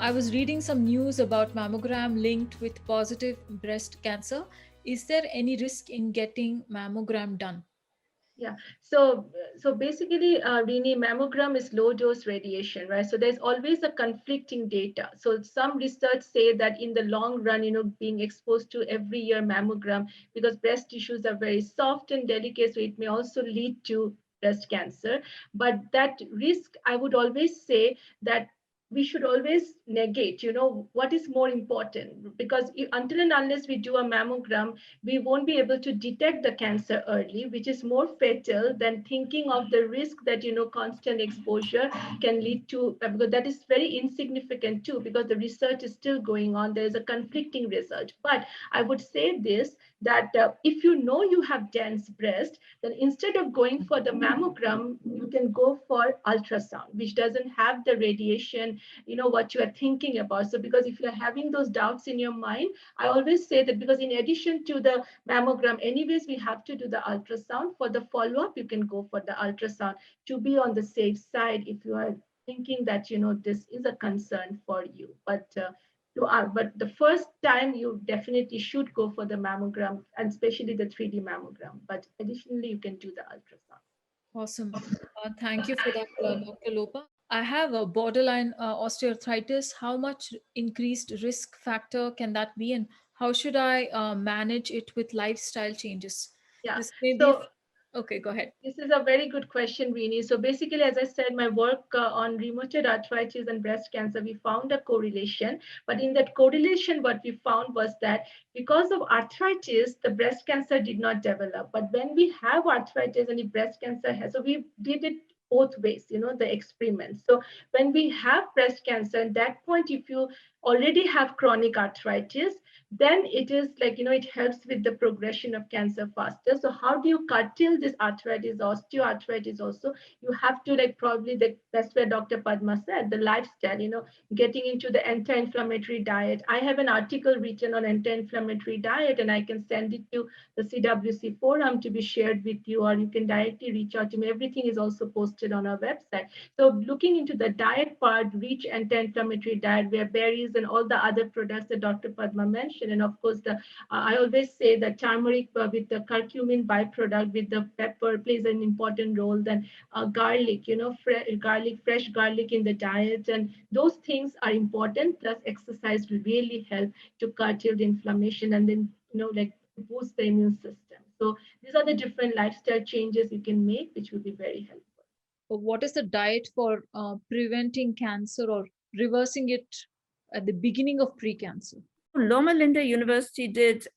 I was reading some news about mammogram linked with positive breast cancer. Is there any risk in getting mammogram done? Yeah. So basically, Rini, mammogram is low dose radiation, right? So there's always a conflicting data. So some research say that in the long run, being exposed to every year mammogram, because breast tissues are very soft and delicate, so it may also lead to breast cancer. But that risk, I would always say that we should always negate, what is more important, because until and unless we do a mammogram, we won't be able to detect the cancer early, which is more fatal than thinking of the risk that constant exposure can lead to, because that is very insignificant too, because the research is still going on. There is a conflicting result. But I would say this, that if you know you have dense breast, then instead of going for the mammogram, you can go for ultrasound, which doesn't have the radiation, what you are thinking about. So because if you're having those doubts in your mind, I always say that, because in addition to the mammogram, anyways, we have to do the ultrasound. For the follow-up, you can go for the ultrasound to be on the safe side if you are thinking that, this is a concern for you. But the first time you definitely should go for the mammogram, and especially the 3D mammogram. But additionally, you can do the ultrasound. Awesome. Thank you for that, Dr. Lopa. I have a borderline osteoarthritis. How much increased risk factor can that be, and how should I manage it with lifestyle changes? Yeah. This may be. So Okay, go ahead. this is a very good question, Rini. So basically, as I said, my work on rheumatoid arthritis and breast cancer, we found a correlation. But in that correlation, what we found was that because of arthritis, the breast cancer did not develop. But when we have arthritis and the breast cancer has, so we did it both ways, the experiments. So when we have breast cancer, at that point, if you already have chronic arthritis, then it is like, it helps with the progression of cancer faster. So how do you curtail this arthritis, osteoarthritis also? You have to, like, probably that's where Dr. Padma said, the lifestyle, getting into the anti-inflammatory diet. I have an article written on anti-inflammatory diet, and I can send it to the CWC forum to be shared with you, or you can directly reach out to me. Everything is also posted on our website. So looking into the diet part, rich anti-inflammatory diet, where berries and all the other products that Dr. Padma mentioned, and of course I always say that turmeric with the curcumin byproduct with the pepper plays an important role. Then garlic, fresh garlic in the diet, and those things are important. Plus exercise will really help to curtail the inflammation, and then like boost the immune system. So these are the different lifestyle changes you can make, which will be very helpful. What is the diet for preventing cancer or reversing it at the beginning of pre-cancer? Loma Linda University did,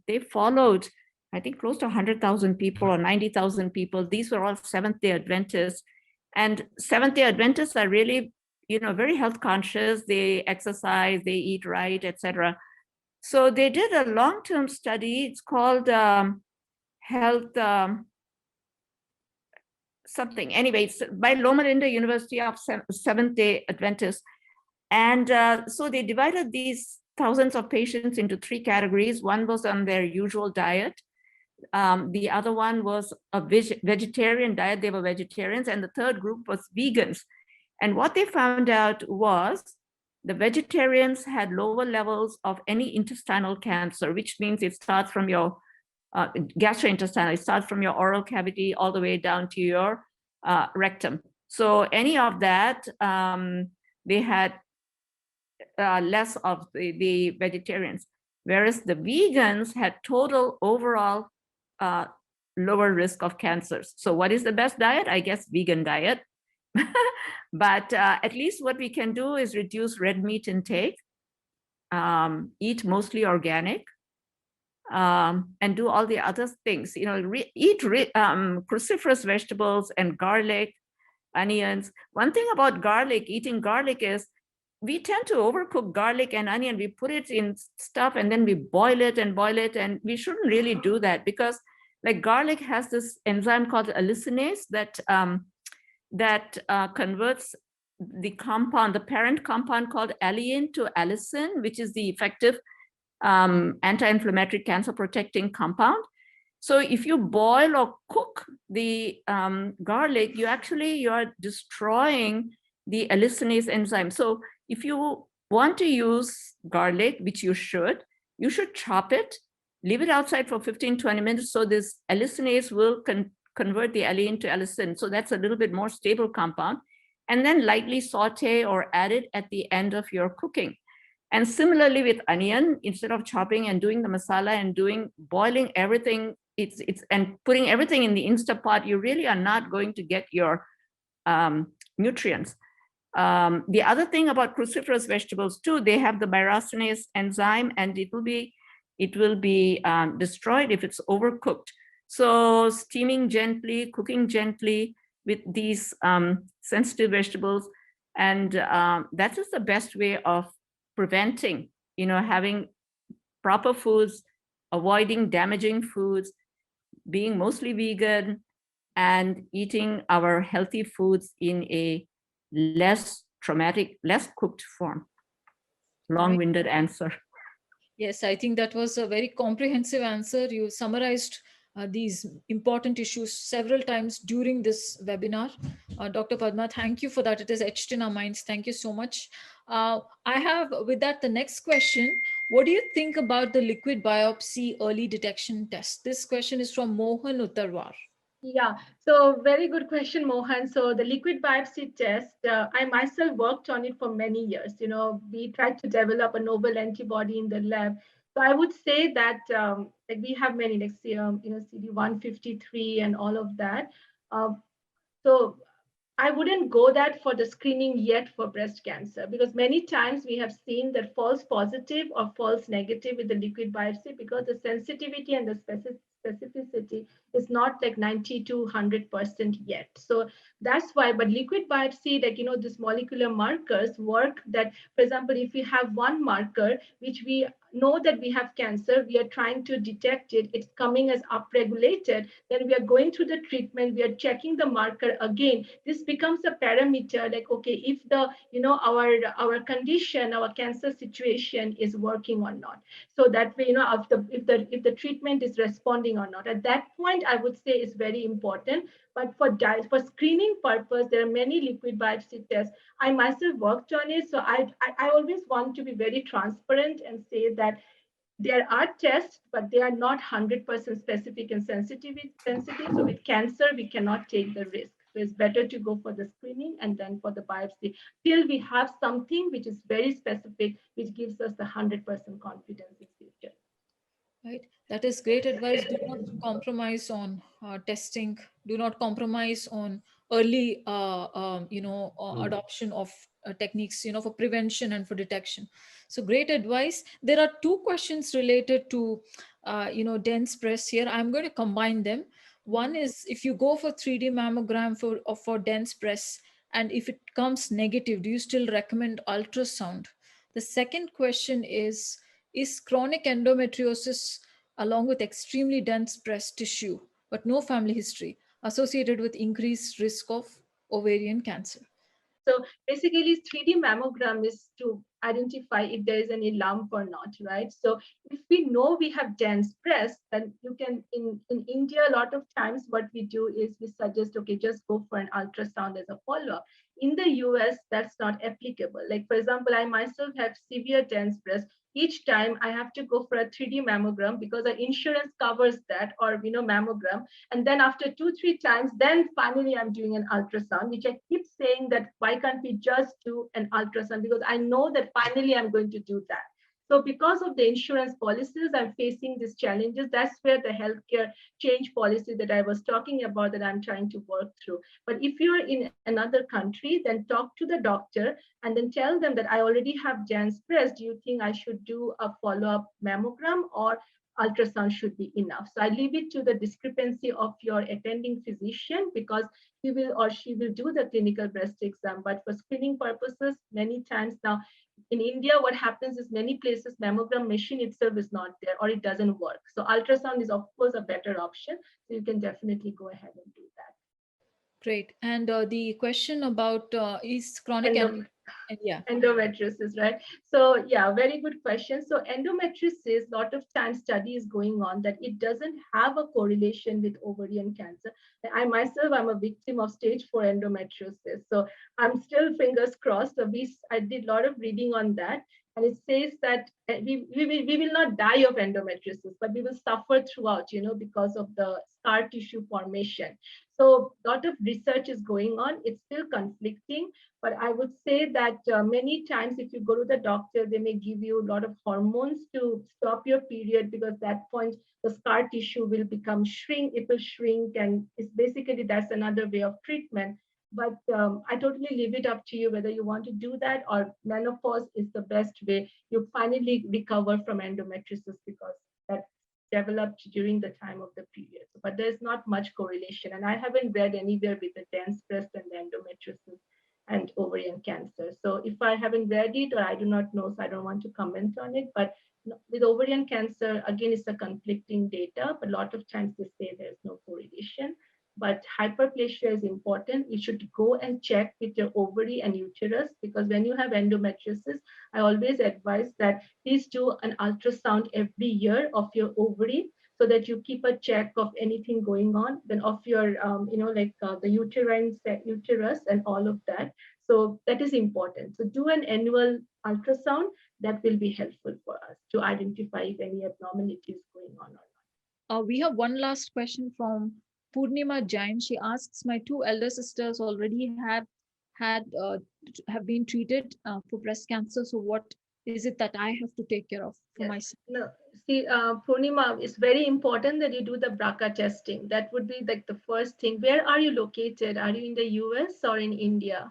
they followed, I think, close to 100,000 people or 90,000 people. These were all Seventh-day Adventists. And Seventh-day Adventists are really, very health conscious. They exercise, they eat right, etc. So they did a long-term study. It's called Health something. Anyway, it's by Loma Linda University of Seventh-day Adventists. And so they divided these thousands of patients into three categories. One was on their usual diet. The other one was a vegetarian diet. They were vegetarians. And the third group was vegans. And what they found out was the vegetarians had lower levels of any intestinal cancer, which means it starts from your gastrointestinal, it starts from your oral cavity all the way down to your rectum. So any of that, they had less of the vegetarians, whereas the vegans had total overall lower risk of cancers. So what is the best diet? I guess vegan diet. But at least what we can do is reduce red meat intake, eat mostly organic, and do all the other things. Eat cruciferous vegetables and garlic, onions. One thing about garlic, eating garlic, is we tend to overcook garlic and onion. We put it in stuff and then we boil it, and we shouldn't really do that, because like garlic has this enzyme called allisinase that converts the compound, the parent compound called alliin to allicin, which is the effective anti-inflammatory cancer protecting compound. So if you boil or cook the garlic, you are destroying the allisinase enzyme. So if you want to use garlic, which you should chop it, leave it outside for 15, 20 minutes. So this allicinase will convert the allicin to allicin. So that's a little bit more stable compound. And then lightly saute or add it at the end of your cooking. And similarly with onion, instead of chopping and doing the masala and boiling everything, and putting everything in the Instapot, you really are not going to get your nutrients. The other thing about cruciferous vegetables too, they have the myrosinase enzyme, and it will be destroyed if it's overcooked. So steaming gently, cooking gently with these sensitive vegetables, and that is the best way of preventing, having proper foods, avoiding damaging foods, being mostly vegan, and eating our healthy foods in a less traumatic, less cooked form. Right. Long-winded answer. Yes, I think that was a very comprehensive answer. You summarized these important issues several times during this webinar. Dr. Padma, thank you for that. It is etched in our minds. Thank you so much. I have, with that, the next question. What do you think about the liquid biopsy early detection test? This question is from Mohan Uttarwar. Yeah, so very good question, Mohan. So the liquid biopsy test, I myself worked on it for many years. We tried to develop a novel antibody in the lab. So I would say that like we have many, like CD153 and all of that. Uh, so I wouldn't go that for the screening yet for breast cancer, because many times we have seen that false positive or false negative with the liquid biopsy, because the sensitivity and the specificity is not like 90 to 100% yet. So that's why, but liquid biopsy, like, these molecular markers work that, for example, if we have one marker, which we know that we have cancer, we are trying to detect it, it's coming as upregulated, then we are going through the treatment, we are checking the marker again. This becomes a parameter, like, okay, if the, our condition, our cancer situation is working or not. So that way, if the treatment is responding or not. At that point, I would say is very important. But for screening purpose, there are many liquid biopsy tests. I myself worked on it, so I always want to be very transparent and say that there are tests, but they are not 100% specific and sensitive. So with cancer, we cannot take the risk. So it's better to go for the screening and then for the biopsy till we have something which is very specific, which gives us the 100% confidence in future. Right. That is great advice. Do not compromise on testing. Do not compromise on early, adoption of techniques, for prevention and for detection. So great advice. There are two questions related to, dense breasts here. I'm going to combine them. One is, if you go for 3D mammogram for dense breasts, and if it comes negative, do you still recommend ultrasound? The second question is chronic endometriosis along with extremely dense breast tissue, but no family history, associated with increased risk of ovarian cancer? So basically, 3D mammogram is to identify if there is any lump or not, right? So if we know we have dense breast, then you can, in India, a lot of times what we do is we suggest, okay, just go for an ultrasound as a follow-up. In the US, that's not applicable. Like, for example, I myself have severe dense breast. Each time I have to go for a 3D mammogram because the insurance covers that, or mammogram. And then after 2-3 times, then finally I'm doing an ultrasound, which I keep saying that why can't we just do an ultrasound? Because I know that finally I'm going to do that. So because of the insurance policies, I'm facing these challenges. That's where the healthcare change policy that I was talking about that I'm trying to work through. But if you're in another country, then talk to the doctor and then tell them that I already have dense breast. Do you think I should do a follow-up mammogram, or ultrasound should be enough? So I leave it to the discrepancy of your attending physician, because he will or she will do the clinical breast exam. But for screening purposes, many times now in India, what happens is many places mammogram machine itself is not there or it doesn't work. So ultrasound is of course a better option. So you can definitely go ahead and do that. Great. And the question about is chronic Endo- And yeah. Endometriosis, right? So yeah, very good question. So endometriosis, lot of time study is going on that it doesn't have a correlation with ovarian cancer. I myself, I'm a victim of stage 4 endometriosis. So I'm still fingers crossed. So I did a lot of reading on that. And it says that we will not die of endometriosis, but we will suffer throughout, because of the scar tissue formation. So a lot of research is going on. It's still conflicting, but I would say that many times, if you go to the doctor, they may give you a lot of hormones to stop your period, because that point the scar tissue will become shrink. It will shrink, and it's basically that's another way of treatment. But I totally leave it up to you whether you want to do that, or menopause is the best way. You finally recover from endometriosis because that developed during the time of the period. But there's not much correlation, and I haven't read anywhere with the dense breast and the endometriosis and ovarian cancer. So if I haven't read it, or I do not know, so I don't want to comment on it. But with ovarian cancer, again, it's a conflicting data, but a lot of times they say there's no correlation. But hyperplasia is important. You should go and check with your ovary and uterus, because when you have endometriosis, I always advise that please do an ultrasound every year of your ovary, so that you keep a check of anything going on, then of your, like the uterine uterus and all of that. So that is important. So do an annual ultrasound. That will be helpful for us to identify if any abnormality is going on or not. We have one last question from Purnima Jain. She asks, my two elder sisters already have been treated for breast cancer. So what is it that I have to take care of for Yes. myself? No. See, Purnima, it's very important that you do the BRCA testing. That would be like the first thing. Where are you located? Are you in the US or in India?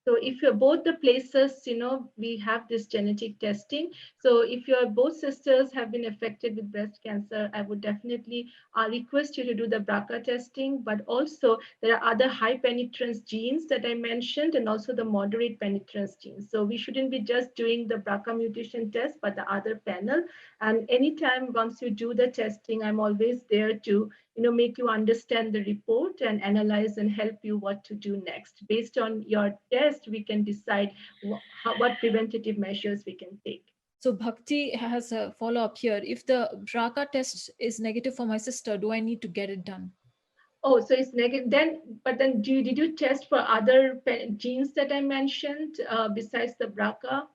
So if you're both the places, we have this genetic testing. So if your both sisters have been affected with breast cancer, I would definitely request you to do the BRCA testing. But also there are other high penetrance genes that I mentioned, and also the moderate penetrance genes. So we shouldn't be just doing the BRCA mutation test, but the other panel. And anytime once you do the testing, I'm always there to make you understand the report and analyze and help you what to do next. Based on your test, we can decide what preventative measures we can take. So Bhakti has a follow up here. If the BRCA test is negative for my sister, do I need to get it done? Oh, so it's negative. But then did you test for other genes that I mentioned besides the BRCA?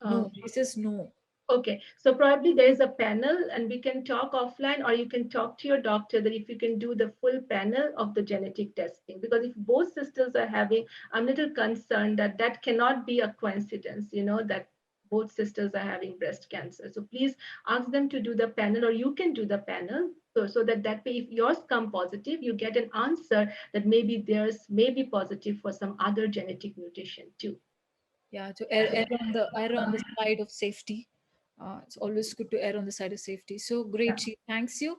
No, Um, she says no. Okay, so probably there is a panel, and we can talk offline, or you can talk to your doctor that if you can do the full panel of the genetic testing. Because if both sisters are having, I'm a little concerned that that cannot be a coincidence, that both sisters are having breast cancer. So please ask them to do the panel, or you can do the panel. So that way, if yours come positive, you get an answer that maybe theirs may be positive for some other genetic mutation too. Yeah, to err on the side of safety. It's always good to err on the side of safety. So great, she thanks you.